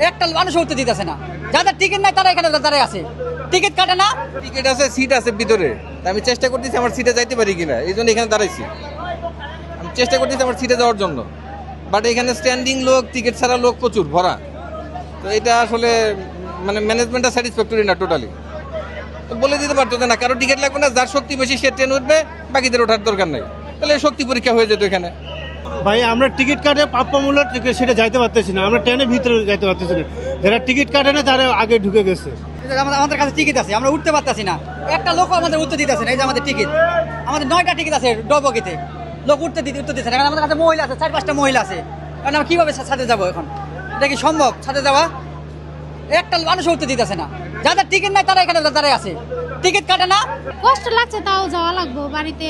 একটা মানুষ উঠতে দিতেছে না, যাদের টিকিট নাই তারা এখানে দাঁড়ায় আছে, টিকিট কাটে না। টিকিট আছে, সিট আছে ভিতরে, আমি চেষ্টা করতেছি আমার সিটে যাইতে পারি কিনা, এই জন্য এখানে দাঁড়াইছি। আমি চেষ্টা করতেছি আমার সিটে যাওয়ার জন্য, বাট এখানে স্ট্যান্ডিং লোক, টিকিট ছাড়া লোক প্রচুর ভরা। তো এটা আসলে মানে ম্যানেজমেন্টটা স্যাটিসফ্যাক্টরি না টোটালি। তো বলে দিতে পারতো যে না, কারো টিকিট লাগবে না, যার শক্তি বেশি সে ট্রেন উঠবে, বাকিদের ওঠার দরকার নেই। তাহলে শক্তি পরীক্ষা হয়ে যেত এখানে। ভাই আমরা টিকিট কাটে প্রাপ্য মূল্য সেটা যাইতে পারতেছি না, আমরা ট্রেনের ভিতরে যাইতে পারতেছি না। যারা টিকিট কাটে না তারা আগে ঢুকে গেছে। আমাদের কাছে টিকিট আছে, আমরা উঠতে পারতেছি না, একটা লোক আমাদের উঠতে দিতেছে না। এই যে আমাদের টিকিট, আমাদের 9টা টিকিট আছে ডবগিতে, লোক উঠতে দিতেছে না। কারণ আমাদের কাছে মহিলা আছে, 4-5টা মহিলা আছে, কারণ আমরা কীভাবে সাথে যাবো এখন? এটা কি সম্ভব সাথে যাওয়া? একটা মানুষ উঠতে দিতেছে না, যাদের টিকিট নাই তারা এখানে দাঁড়ায় আছে, টিকিট কাটে না। কষ্ট লাগছে, তাও যাওয়া লাগবো। বাড়িতে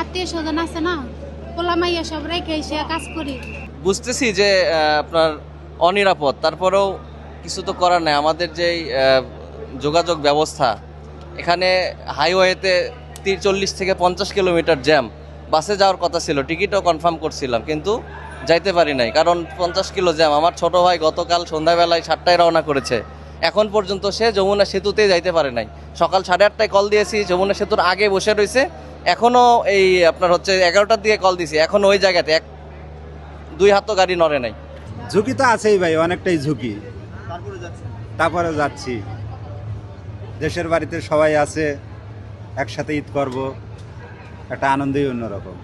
আত্মীয় স্বজন আছে না, পোলা মাইয়া সব রেখে এসে কাজ করি। বুঝতেছি যে আপনার অনিরাপদ, তারপরেও কিছু তো করার নাই। আমাদের যেই যোগাযোগ ব্যবস্থা, এখানে হাইওয়েতে 40 থেকে 50 কিলোমিটার জ্যাম। বাসে যাওয়ার কথা ছিল, টিকিটও কনফার্ম করছিলাম, কিন্তু যাইতে পারি নাই, কারণ 50 কিলো জ্যাম। আমার ছোট ভাই গতকাল সন্ধ্যাবেলায় 7টায় রওনা করেছে, এখন পর্যন্ত সে যমুনা সেতুতেই যাইতে পারে নাই। সকাল 8:30টায় কল দিয়েছি, যমুনা সেতুর আগে বসে রয়েছে, এখনও এই আপনার হচ্ছে 11টার দিকে কল দিয়েছি, এখন ওই জায়গাতে 2 হাত তো গাড়ি নড়ে নাই। ঝুঁকি তো আছেই ভাই, অনেকটাই ঝুঁকি। তারপরে যাচ্ছি, দেশের বাড়িতে সবাই আছে, একসাথে ঈদ করব, একটা আনন্দই অন্যরকম।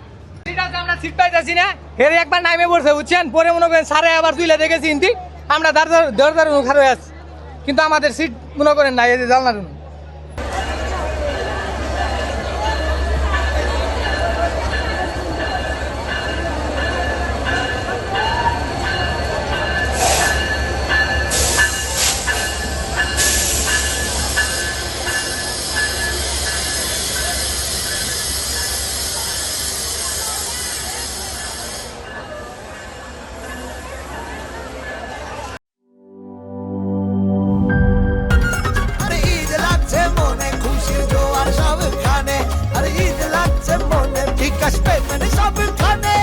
আমরা সিট পাইতেছি না, হেরে একবার নামে পড়ছে বুঝছেন, পরে মনে করেন সারে আবার তুলে দেখেছি হিন্দি, আমরা দরদার খারাপ হয়ে আছি, কিন্তু আমাদের সিট মনে করেন না, এই যে জানলার জন্য। ঈদ লাগছে মনে, খুশির জোয়ার সবখানে। আরে ঈদ লাগছে মনে, বিকাশ পেমেন্ট সবখানে।